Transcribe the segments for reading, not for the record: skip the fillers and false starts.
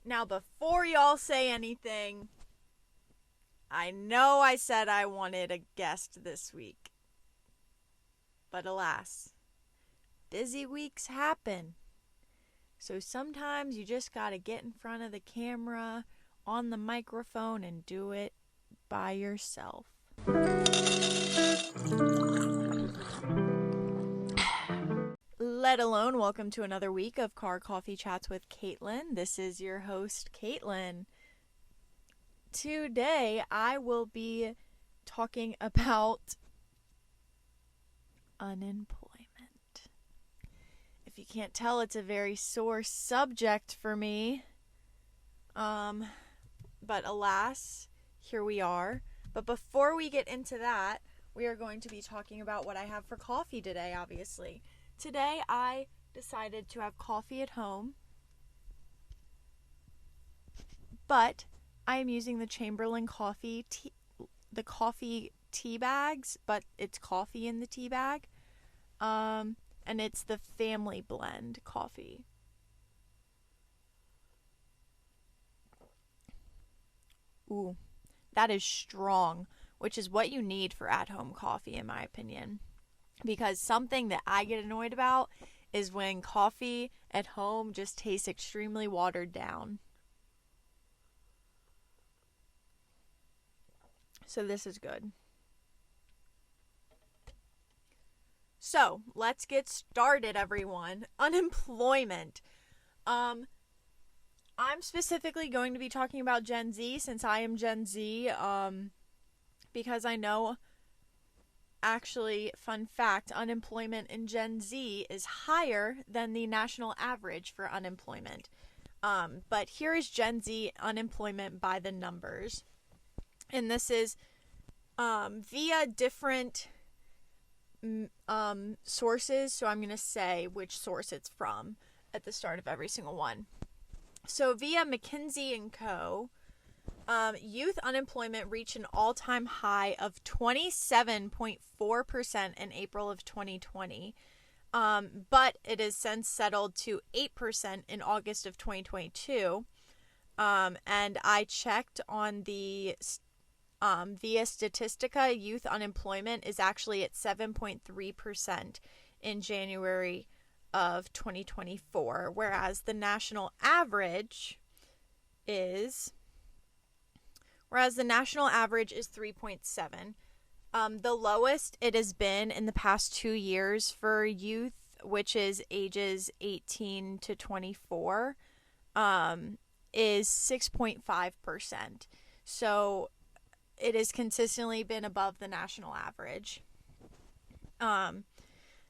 Now, before y'all say anything, I know I said I wanted a guest this week. But alas, busy weeks happen. So sometimes you just gotta get in front of the camera, on the microphone, and do it by yourself. Let alone welcome to another week of Car Coffee Chats with Caitlin. This is your host, Caitlin. Today I will be talking about unemployment. If you can't tell, it's a very sore subject for me. But alas, here we are. But before we get into that, we are going to be talking about what I have for coffee today, obviously. Today I decided to have coffee at home, but I am using the Chamberlain coffee tea bags, but it's coffee in the tea bag. And it's the family blend coffee. Ooh, that is strong, which is what you need for at-home coffee, in my opinion. Because something that I get annoyed about is when coffee at home just tastes extremely watered down. So this is good. So, let's get started, everyone. Unemployment. I'm specifically going to be talking about Gen Z since I am Gen Z, because I know, actually, fun fact, unemployment in Gen Z is higher than the national average for unemployment. But here is Gen Z unemployment by the numbers. And this is via different sources, so I'm going to say which source it's from at the start of every single one. So via McKinsey & Co., youth unemployment reached an all-time high of 27.4% in April of 2020, but it has since settled to 8% in August of 2022, and I checked on the via Statistica, youth unemployment is actually at 7.3% in January of 2024, whereas the national average is 3.7. The lowest it has been in the past 2 years for youth, which is ages 18 to 24, is 6.5%. So it has consistently been above the national average.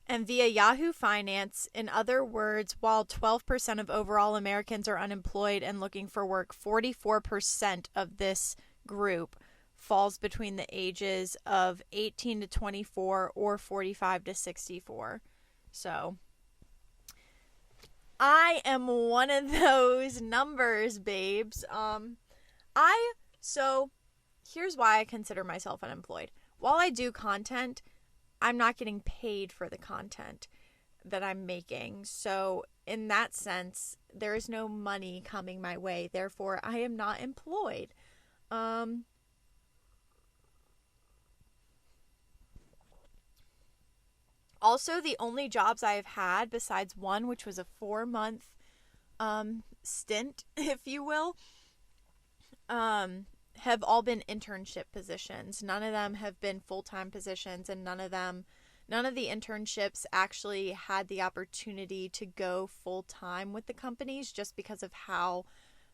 And via Yahoo Finance, in other words, while 12% of overall Americans are unemployed and looking for work, 44% of this group falls between the ages of 18 to 24 or 45 to 64. So I am one of those numbers, babes. Here's why I consider myself unemployed. While I do content, I'm not getting paid for the content that I'm making. So in that sense, there is no money coming my way. Therefore, I am not employed. Also, the only jobs I have had, besides one, which was a 4-month stint, if you will, have all been internship positions. None of them have been full-time positions, and none of the internships actually had the opportunity to go full-time with the companies just because of how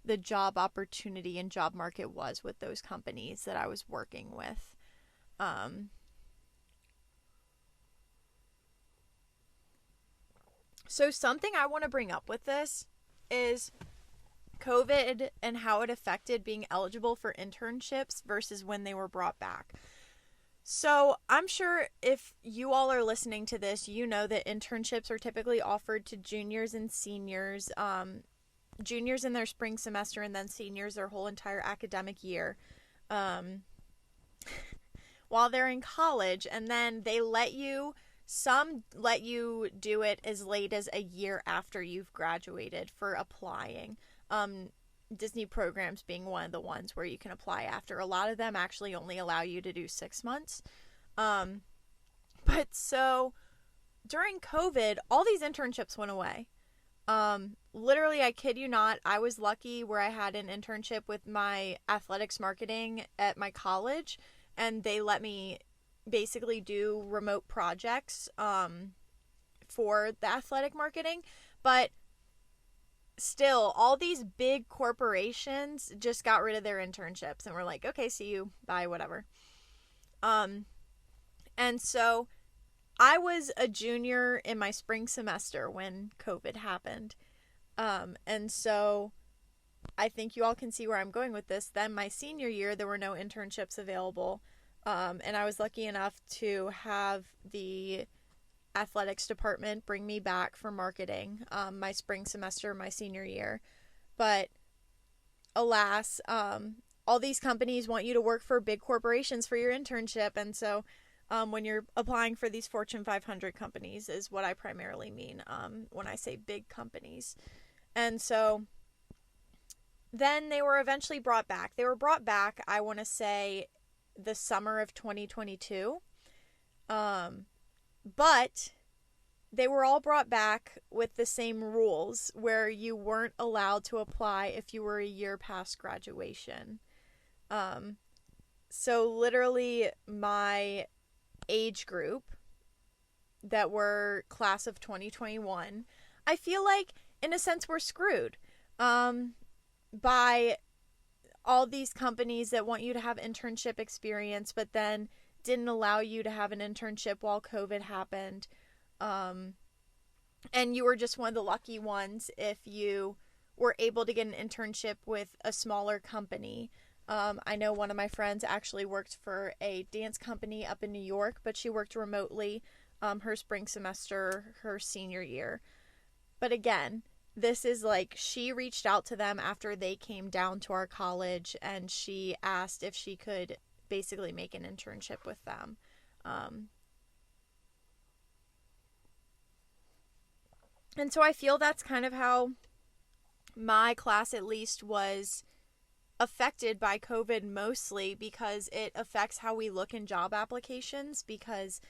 the job opportunity and job market was with those companies that I was working with. So something I want to bring up with this is COVID and how it affected being eligible for internships versus when they were brought back. So I'm sure if you all are listening to this, you know that internships are typically offered to juniors and seniors, juniors in their spring semester and then seniors their whole entire academic year, while they're in college, and then some let you do it as late as a year after you've graduated for applying. Disney programs being one of the ones where you can apply after. A lot of them actually only allow you to do 6 months. But so during COVID, all these internships went away. Literally, I kid you not, I was lucky where I had an internship with my athletics marketing at my college, and they let me basically do remote projects for the athletic marketing. But still, all these big corporations just got rid of their internships and were like, okay, see you, bye, whatever. And so I was a junior in my spring semester when COVID happened. And so I think you all can see where I'm going with this. Then my senior year, there were no internships available. And I was lucky enough to have the athletics department bring me back for marketing my spring semester, my senior year. But alas, all these companies want you to work for big corporations for your internship. And so when you're applying for these Fortune 500 companies is what I primarily mean when I say big companies. And so then they were eventually brought back. They were brought back, I want to say, the summer of 2022. But they were all brought back with the same rules where you weren't allowed to apply if you were a year past graduation. So literally my age group that were class of 2021, I feel like in a sense we're screwed by all these companies that want you to have internship experience but then didn't allow you to have an internship while COVID happened. And you were just one of the lucky ones if you were able to get an internship with a smaller company. I know one of my friends actually worked for a dance company up in New York, but she worked remotely her spring semester, her senior year. But again, this is like she reached out to them after they came down to our college and she asked if she could basically make an internship with them. And so I feel that's kind of how my class at least was affected by COVID, mostly because it affects how we look in job applications, because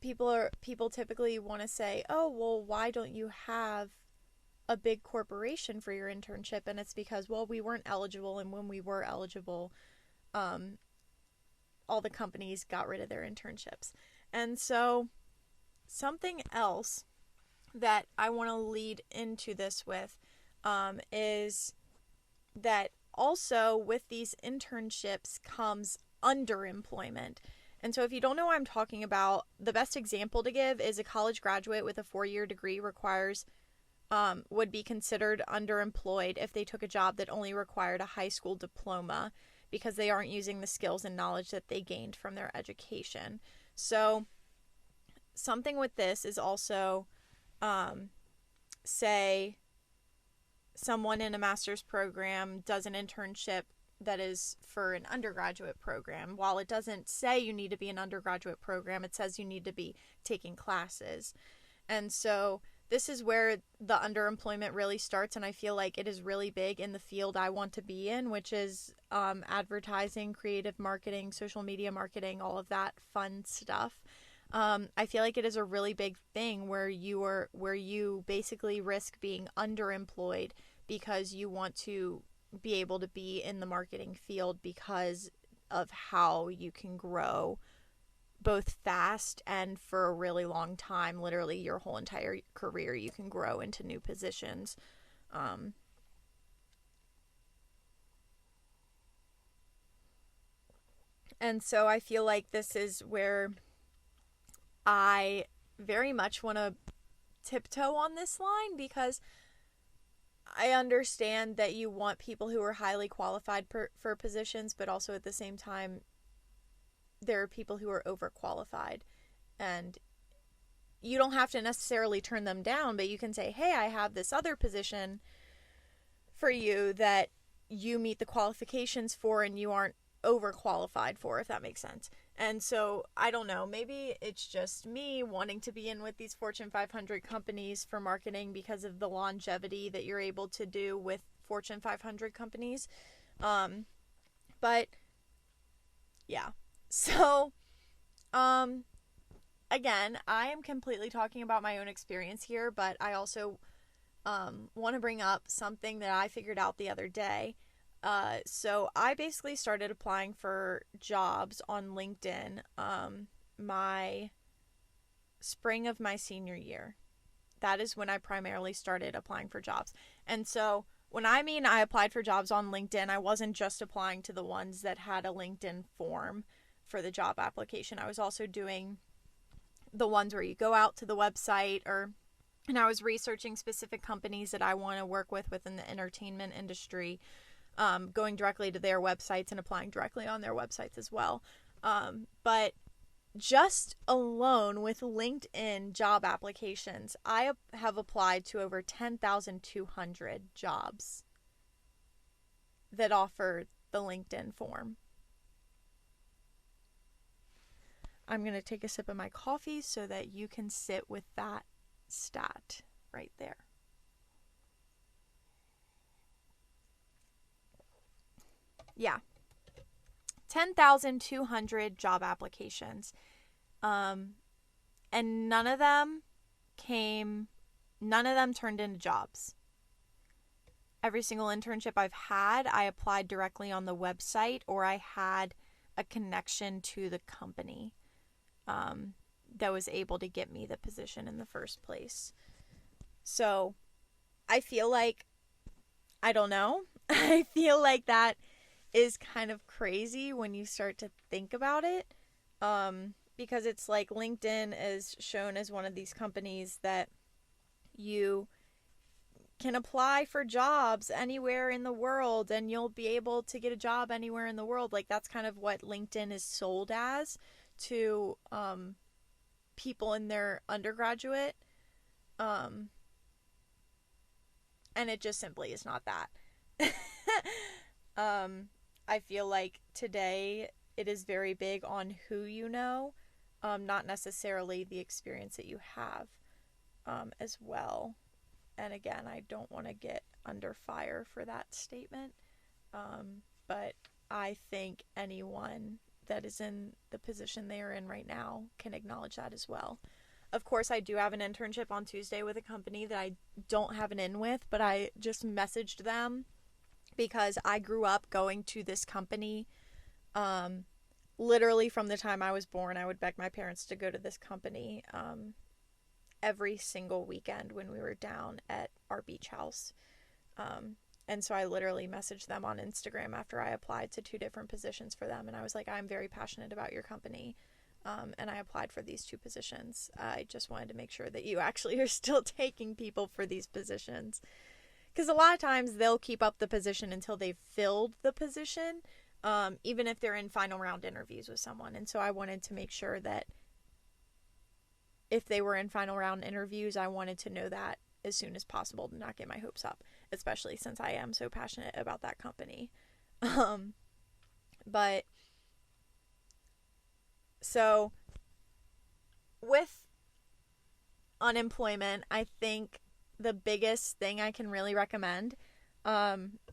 people typically want to say, oh, well, why don't you have a big corporation for your internship? And it's because, well, we weren't eligible, and when we were eligible, all the companies got rid of their internships. And so something else that I want to lead into this with is that also with these internships comes underemployment. And so if you don't know what I'm talking about, the best example to give is a college graduate with a 4-year degree would be considered underemployed if they took a job that only required a high school diploma because they aren't using the skills and knowledge that they gained from their education. So something with this is also, say someone in a master's program does an internship that is for an undergraduate program. While it doesn't say you need to be an undergraduate program, it says you need to be taking classes. And so this is where the underemployment really starts, and I feel like it is really big in the field I want to be in, which is advertising, creative marketing, social media marketing, all of that fun stuff. I feel like it is a really big thing where you basically risk being underemployed because you want to be able to be in the marketing field because of how you can grow both fast and for a really long time. Literally your whole entire career you can grow into new positions. And so I feel like this is where I very much want to tiptoe on this line, because I understand that you want people who are highly qualified for positions, but also at the same time, there are people who are overqualified. And you don't have to necessarily turn them down, but you can say, hey, I have this other position for you that you meet the qualifications for and you aren't overqualified for, if that makes sense. And so, I don't know, maybe it's just me wanting to be in with these Fortune 500 companies for marketing because of the longevity that you're able to do with Fortune 500 companies. But yeah. So, again, I am completely talking about my own experience here, but I also want to bring up something that I figured out the other day. So I basically started applying for jobs on LinkedIn my spring of my senior year. That is when I primarily started applying for jobs. And so when I mean I applied for jobs on LinkedIn, I wasn't just applying to the ones that had a LinkedIn form for the job application. I was also doing the ones where you go out to the website, and I was researching specific companies that I want to work with within the entertainment industry, going directly to their websites and applying directly on their websites as well. But just alone with LinkedIn job applications, I have applied to over 10,200 jobs that offer the LinkedIn form. I'm going to take a sip of my coffee so that you can sit with that stat right there. Yeah. 10,200 job applications. And none of them turned into jobs. Every single internship I've had, I applied directly on the website, or I had a connection to the company that was able to get me the position in the first place. So I feel like, I don't know, I feel like that is kind of crazy when you start to think about it, because it's like LinkedIn is shown as one of these companies that you can apply for jobs anywhere in the world and you'll be able to get a job anywhere in the world. Like, that's kind of what LinkedIn is sold as to people in their undergraduate, and it just simply is not that. I feel like today it is very big on who you know, not necessarily the experience that you have, as well. And again, I don't want to get under fire for that statement, but I think anyone that is in the position they are in right now can acknowledge that as well. Of course, I do have an internship on Tuesday with a company that I don't have an in with, but I just messaged them because I grew up going to this company. Literally from the time I was born, I would beg my parents to go to this company every single weekend when we were down at our beach house. And so I literally messaged them on Instagram after I applied to 2 different positions for them. And I was like, I'm very passionate about your company. And I applied for these 2 positions. I just wanted to make sure that you actually are still taking people for these positions. Because a lot of times they'll keep up the position until they've filled the position, even if they're in final round interviews with someone. And so I wanted to make sure that if they were in final round interviews, I wanted to know that as soon as possible to not get my hopes up, especially since I am so passionate about that company. But so with unemployment, I think the biggest thing I can really recommend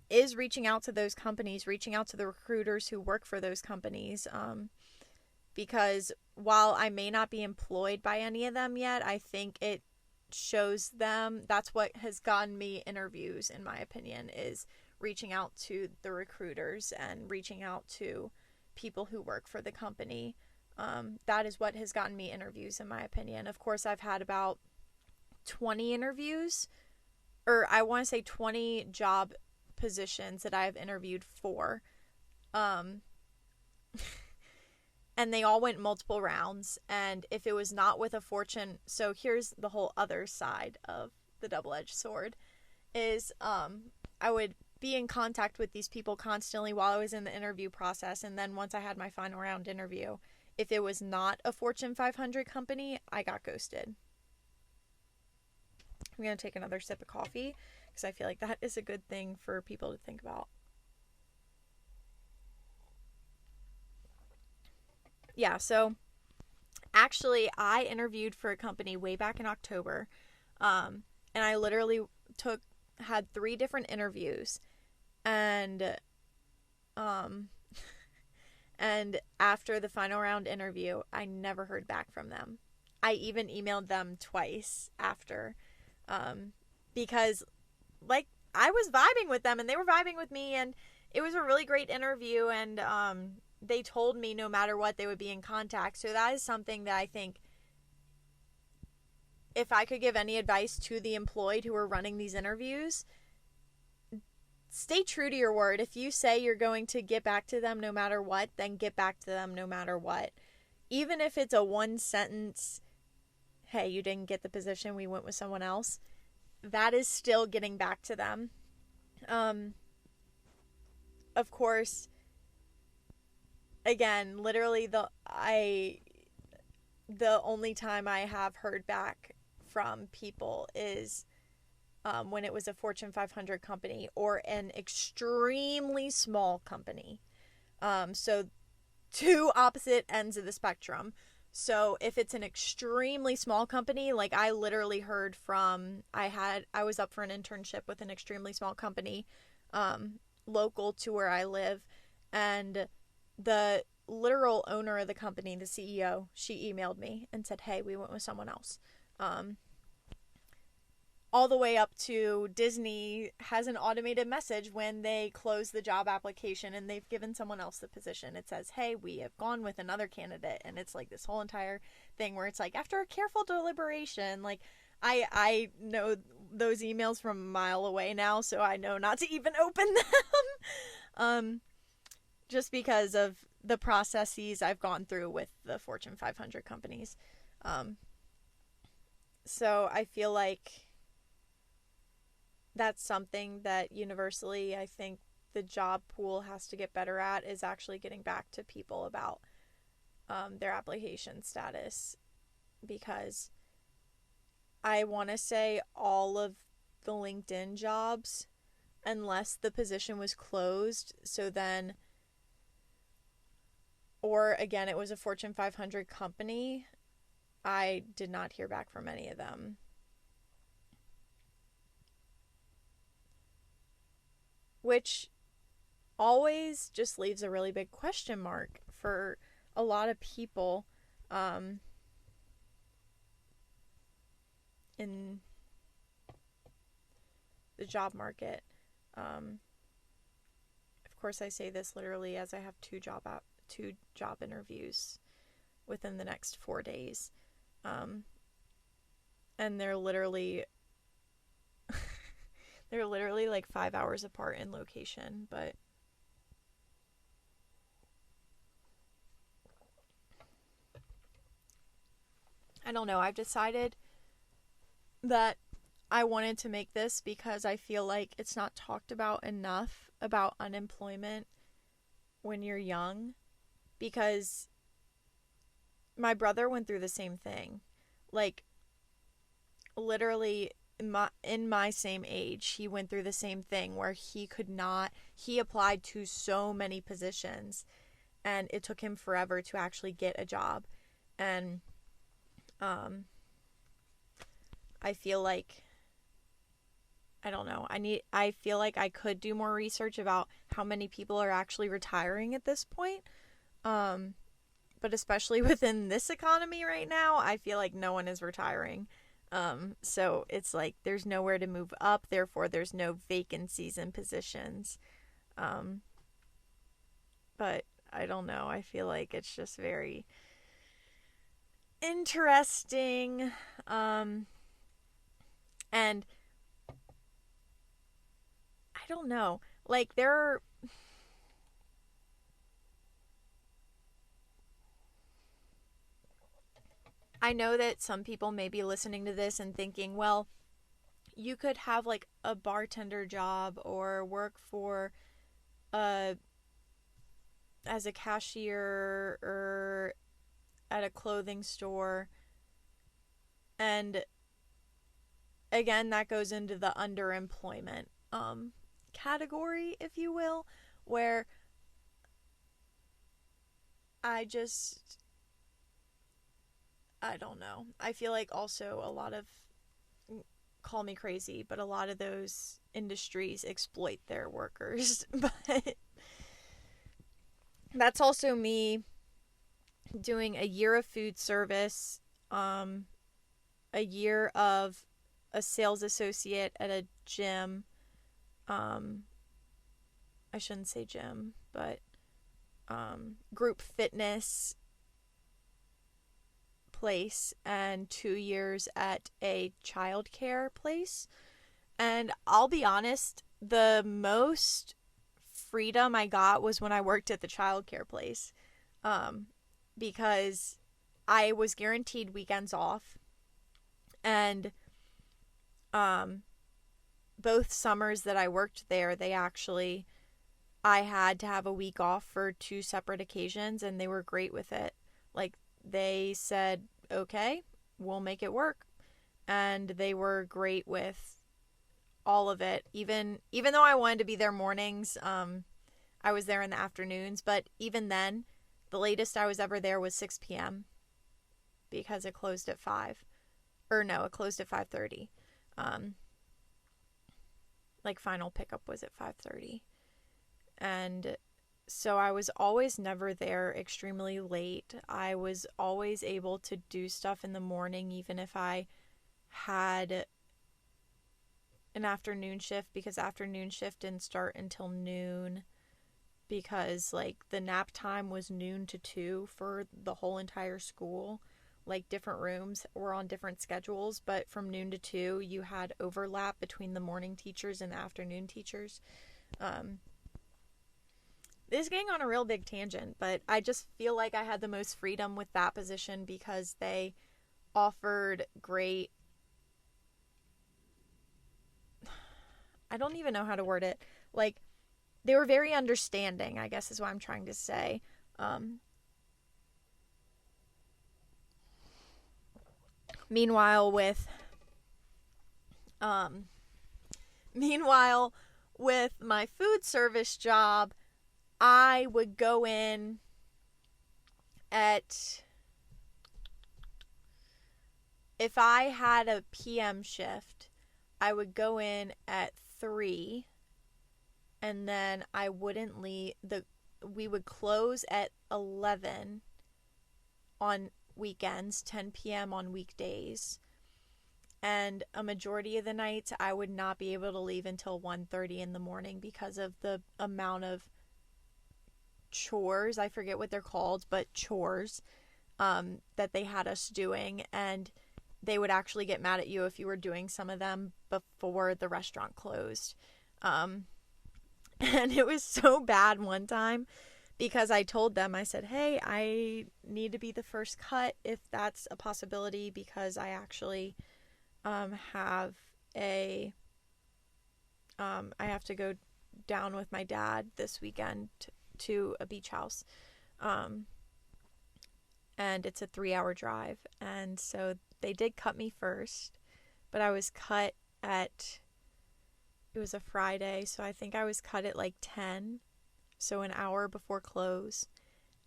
is reaching out to those companies, reaching out to the recruiters who work for those companies, because while I may not be employed by any of them yet, I think it shows them, that's what has gotten me interviews, in my opinion, is reaching out to the recruiters and reaching out to people who work for the company. That is what has gotten me interviews, in my opinion. Of course, I've had about 20 interviews, or I want to say 20 job positions that I've interviewed for. And they all went multiple rounds. And if it was not with a Fortune, so here's the whole other side of the double-edged sword, is I would be in contact with these people constantly while I was in the interview process. And then once I had my final round interview, if it was not a Fortune 500 company, I got ghosted. I'm going to take another sip of coffee because I feel like that is a good thing for people to think about. Yeah, so actually I interviewed for a company way back in October, and I literally took had 3 different interviews, and um and after the final round interview, I never heard back from them. I even emailed them twice after, because, like, I was vibing with them and they were vibing with me, and it was a really great interview, and they told me no matter what they would be in contact. So that is something that I think, if I could give any advice to the employed who are running these interviews, stay true to your word. If you say you're going to get back to them no matter what, then get back to them no matter what. Even if it's a 1 sentence, hey, you didn't get the position, we went with someone else, that is still getting back to them. Of course, again, literally the only time I have heard back from people is when it was a Fortune 500 company or an extremely small company. So 2 opposite ends of the spectrum. So if it's an extremely small company, like I literally heard from, I was up for an internship with an extremely small company, local to where I live, and the literal owner of the company, the CEO, she emailed me and said, hey, we went with someone else. All the way up to Disney has an automated message when they close the job application and they've given someone else the position. It says, hey, we have gone with another candidate. And it's like this whole entire thing where it's like, after a careful deliberation, like I know those emails from a mile away now, so I know not to even open them. Just because of the processes I've gone through with the Fortune 500 companies. So I feel like that's something that universally I think the job pool has to get better at, is actually getting back to people about their application status. Because I want to say all of the LinkedIn jobs, unless the position was closed, so then, or again, it was a Fortune 500 company, I did not hear back from any of them. Which always just leaves a really big question mark for a lot of people in the job market. Of course, I say this literally as I have 2 job interviews within the next 4 days, and they're literally like 5 hours apart in location, but I don't know. I've decided that I wanted to make this because I feel like it's not talked about enough about unemployment when you're young, because my brother went through the same thing. Like, literally in my same age, he went through the same thing where he applied to so many positions and it took him forever to actually get a job. And I feel like, I don't know, I feel like I could do more research about how many people are actually retiring at this point. But especially within this economy right now, I feel like no one is retiring. So it's like there's nowhere to move up, therefore there's no vacancies in positions. But I don't know, I feel like it's just very interesting. And I don't know, like I know that some people may be listening to this and thinking, well, you could have like a bartender job or work for as a cashier or at a clothing store. And again, that goes into the underemployment category, if you will, where I don't know. I feel like also a lot of, call me crazy, but a lot of those industries exploit their workers. But that's also me doing a year of food service, a year of a sales associate at a gym. I shouldn't say gym, but group fitness place, and 2 years at a childcare place. And I'll be honest, the most freedom I got was when I worked at the childcare place, because I was guaranteed weekends off, and both summers that I worked there, I had to have a week off for 2 separate occasions, and they were great with it. Like, they said, okay, we'll make it work. And they were great with all of it. Even though I wanted to be there mornings, I was there in the afternoons. But even then, the latest I was ever there was 6 p.m. because it closed at 5. Or no, it closed at 5:30. Like, final pickup was at 5:30. And so I was always never there extremely late. I was always able to do stuff in the morning, even if I had an afternoon shift, because afternoon shift didn't start until noon, because like the nap time was noon to 2 for the whole entire school. Like, different rooms were on different schedules, but from noon to 2 you had overlap between the morning teachers and the afternoon teachers. This is getting on a real big tangent, but I just feel like I had the most freedom with that position because they offered great, I don't even know how to word it. Like, they were very understanding, I guess is what I'm trying to say. Meanwhile, with my food service job, I would go in at, if I had a PM shift, I would go in at 3, and then I wouldn't leave. We would close at 11 on weekends, 10 p.m. on weekdays. And a majority of the nights, I would not be able to leave until 1:30 in the morning because of the amount of chores, I forget what they're called, but chores, that they had us doing. And they would actually get mad at you if you were doing some of them before the restaurant closed. And it was so bad one time because I told them, I said, hey, I need to be the first cut if that's a possibility, because I actually have I have to go down with my dad this weekend to a beach house. And it's a 3-hour drive. And so they did cut me first, but I was cut it was a Friday, so I think I was cut at like 10, so an hour before close.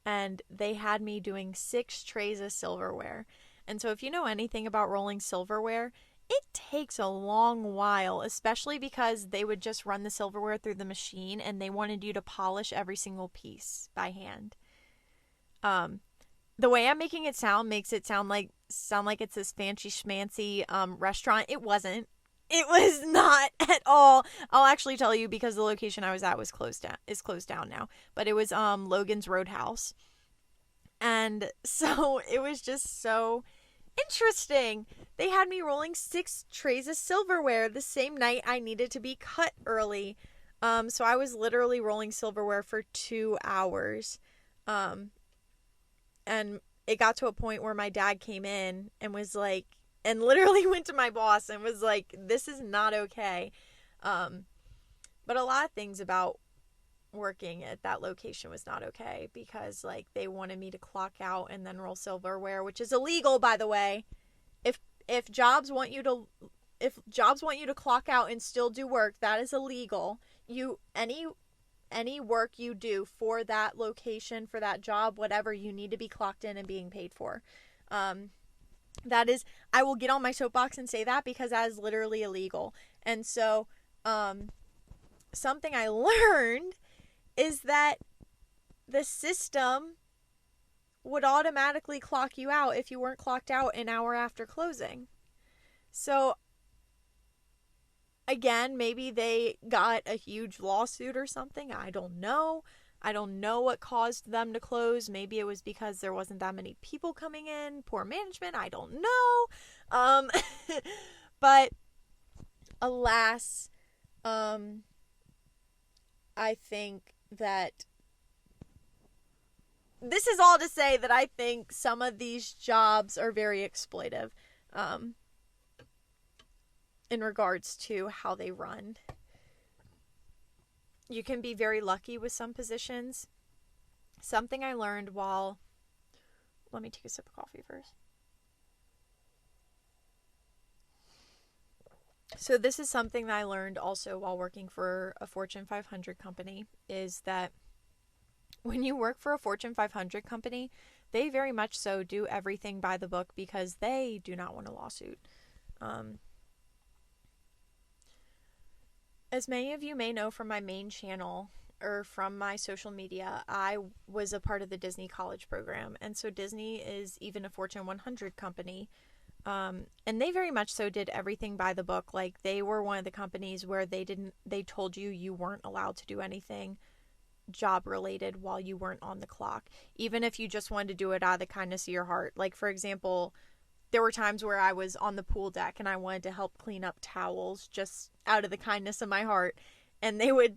And they had me doing 6 trays of silverware. And so if you know anything about rolling silverware, it takes a long while, especially because they would just run the silverware through the machine and they wanted you to polish every single piece by hand. The way I'm making it sound makes it sound like it's this fancy schmancy restaurant. It wasn't. It was not at all. I'll actually tell you, because the location I was at is closed down now. But it was Logan's Roadhouse. And so it was just so interesting. They had me rolling 6 trays of silverware the same night I needed to be cut early. So I was literally rolling silverware for 2 hours. And it got to a point where my dad came in and was like, and literally went to my boss and was like, this is not okay. But a lot of things about working at that location was not okay, because like they wanted me to clock out and then roll silverware, which is illegal, by the way. If jobs want you to clock out and still do work, that is illegal. Any work you do for that location, for that job, whatever, you need to be clocked in and being paid for. That is, I will get on my soapbox and say that, because that is literally illegal. And so something I learned is that the system would automatically clock you out if you weren't clocked out an hour after closing. So again, maybe they got a huge lawsuit or something. I don't know. I don't know what caused them to close. Maybe it was because there wasn't that many people coming in, poor management. I don't know. But alas, I think that this is all to say that I think some of these jobs are very exploitive in regards to how they run. You can be very lucky with some positions. Something I learned while... Let me take a sip of coffee first. So this is something that I learned also while working for a Fortune 500 company, is that when you work for a Fortune 500 company, they very much so do everything by the book because they do not want a lawsuit. As many of you may know from my main channel or from my social media, I was a part of the Disney College program. And so Disney is even a Fortune 100 company. And they very much so did everything by the book. Like, they were one of the companies where they told you weren't allowed to do anything job related while you weren't on the clock, even if you just wanted to do it out of the kindness of your heart. Like, for example, there were times where I was on the pool deck and I wanted to help clean up towels just out of the kindness of my heart, and they would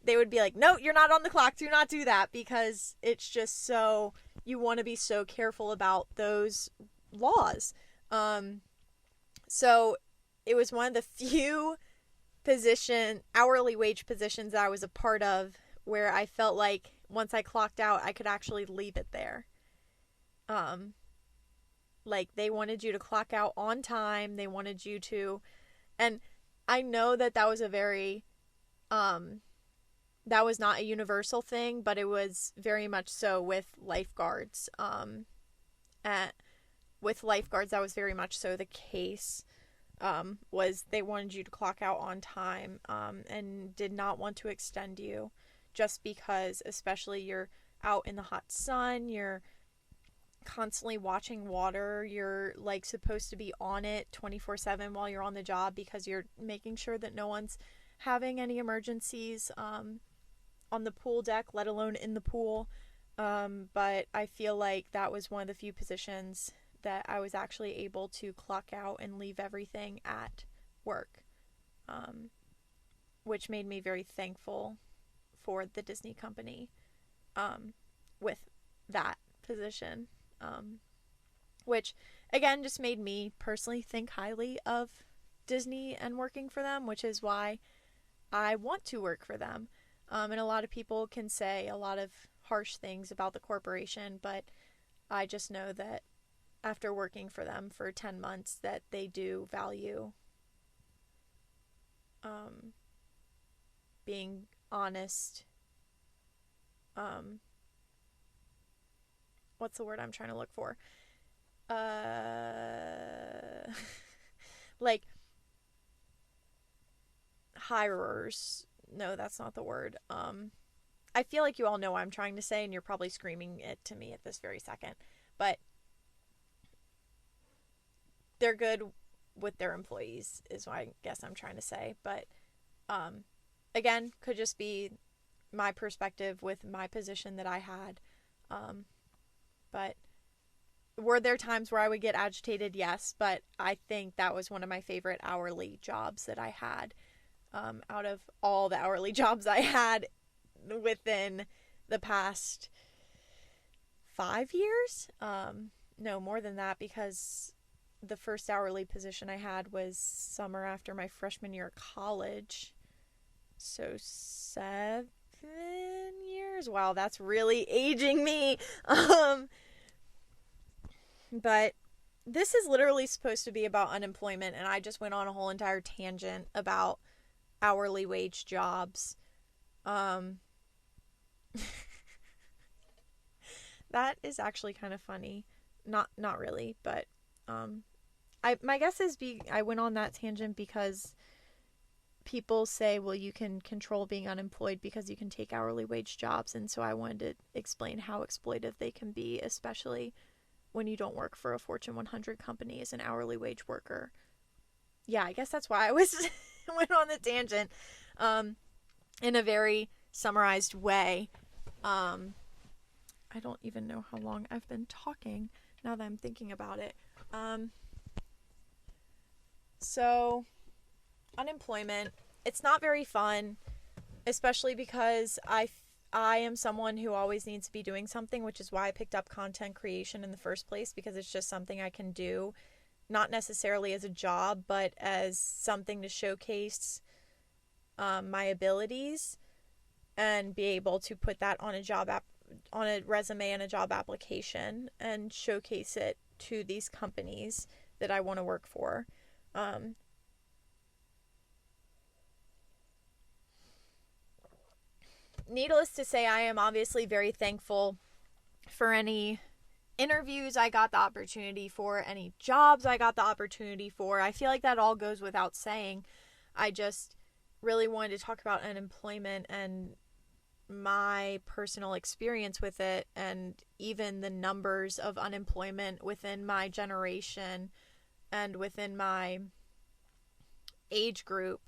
be like, no, you're not on the clock, do not do that, because it's just so, you want to be so careful about those laws. So it was one of the few hourly wage positions that I was a part of where I felt like once I clocked out, I could actually leave it there. Like, they wanted you to clock out on time. They wanted you to, and I know that was a very, that was not a universal thing, but it was very much so with lifeguards. With lifeguards, that was very much so the case. Was they wanted you to clock out on time, and did not want to extend you, just because, especially, you're out in the hot sun, you're constantly watching water, you're like supposed to be on it 24/7 while you're on the job, because you're making sure that no one's having any emergencies on the pool deck, let alone in the pool. But I feel like that was one of the few positions that I was actually able to clock out and leave everything at work, which made me very thankful for the Disney company with that position, which again just made me personally think highly of Disney and working for them, which is why I want to work for them. And a lot of people can say a lot of harsh things about the corporation, but I just know that after working for them for 10 months that they do value being honest. What's the word I'm trying to look for? Like, hirers. No, that's not the word. I feel like you all know what I'm trying to say, and you're probably screaming it to me at this very second. But they're good with their employees, is what I guess I'm trying to say. But again, could just be my perspective with my position that I had. But were there times where I would get agitated? Yes, but I think that was one of my favorite hourly jobs that I had. Out of all the hourly jobs I had within the past 5 years. No, more than that, because the first hourly position I had was summer after my freshman year of college. So 7 years. Wow, that's really aging me. But this is literally supposed to be about unemployment, and I just went on a whole entire tangent about hourly wage jobs. That is actually kind of funny. Not really, but my guess is I went on that tangent because people say, well, you can control being unemployed because you can take hourly wage jobs. And so I wanted to explain how exploitive they can be, especially when you don't work for a Fortune 100 company as an hourly wage worker. Yeah, I guess that's why I went on the tangent in a very summarized way. I don't even know how long I've been talking now that I'm thinking about it. So, unemployment, it's not very fun, especially because I am someone who always needs to be doing something, which is why I picked up content creation in the first place, because it's just something I can do, not necessarily as a job, but as something to showcase my abilities and be able to put that on on a resume and a job application and showcase it to these companies that I want to work for. Needless to say, I am obviously very thankful for any interviews I got the opportunity for, any jobs I got the opportunity for. I feel like that all goes without saying. I just really wanted to talk about unemployment and my personal experience with it, and even the numbers of unemployment within my generation and within my age group.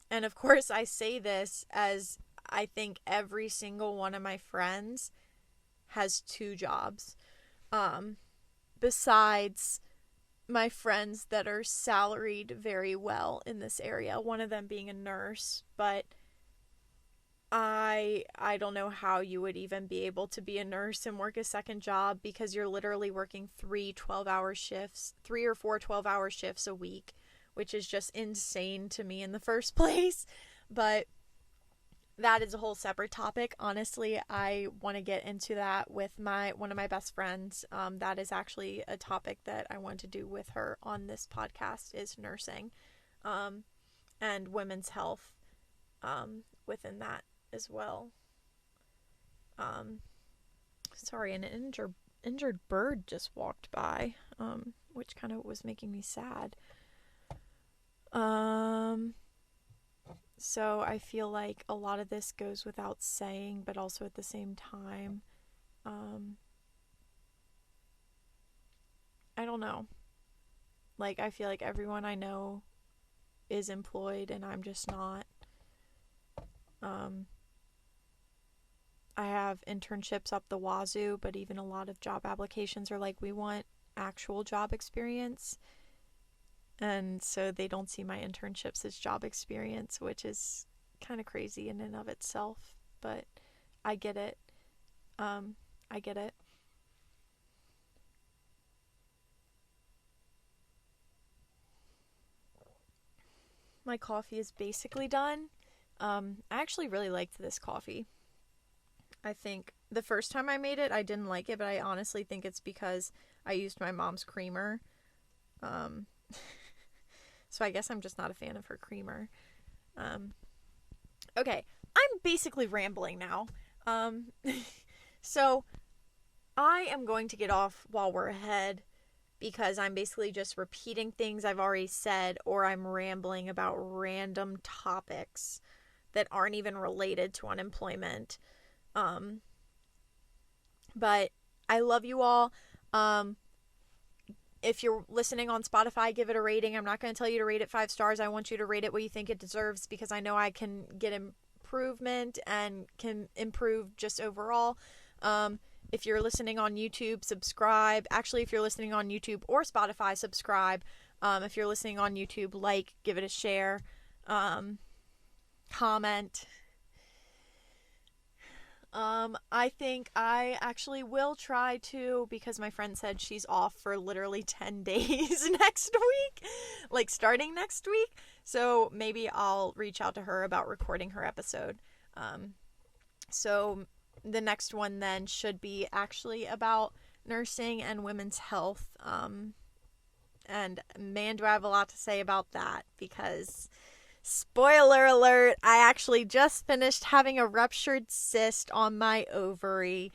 And of course, I say this as I think every single one of my friends has 2 jobs. Besides my friends that are salaried very well in this area, one of them being a nurse, but I don't know how you would even be able to be a nurse and work a second job, because you're literally working 3 or 4 12-hour shifts a week, which is just insane to me in the first place. But that is a whole separate topic. Honestly, I want to get into that with one of my best friends. That is actually a topic that I want to do with her on this podcast, is nursing, and women's health, within that as well. Sorry, an injured bird just walked by, which kind of was making me sad. So I feel like a lot of this goes without saying, but also at the same time, I don't know. Like, I feel like everyone I know is employed and I'm just not. I have internships up the wazoo, but even a lot of job applications are like, we want actual job experience. And so they don't see my internships as job experience, which is kind of crazy in and of itself. But I get it. I get it. My coffee is basically done. I actually really liked this coffee. I think the first time I made it, I didn't like it, but I honestly think it's because I used my mom's creamer. So I guess I'm just not a fan of her creamer. Okay, I'm basically rambling now. So I am going to get off while we're ahead, because I'm basically just repeating things I've already said, or I'm rambling about random topics that aren't even related to unemployment. But I love you all. If you're listening on Spotify, give it a rating. I'm not going to tell you to rate it 5 stars. I want you to rate it what you think it deserves, because I know I can get improvement and can improve just overall. If you're listening on YouTube, subscribe. Actually, if you're listening on YouTube or Spotify, subscribe. If you're listening on YouTube, give it a share, comment. I think I actually will try to, because my friend said she's off for literally 10 days next week, starting next week. So maybe I'll reach out to her about recording her episode. So the next one then should be actually about nursing and women's health. And man, do I have a lot to say about that, because spoiler alert, I actually just finished having a ruptured cyst on my ovary.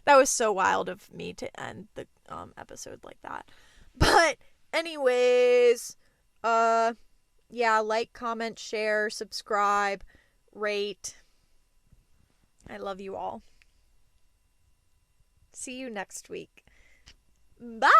That was so wild of me to end the episode like that. But Anyways, yeah, like, comment, share, subscribe, rate. I love you all. See you next week. Bye!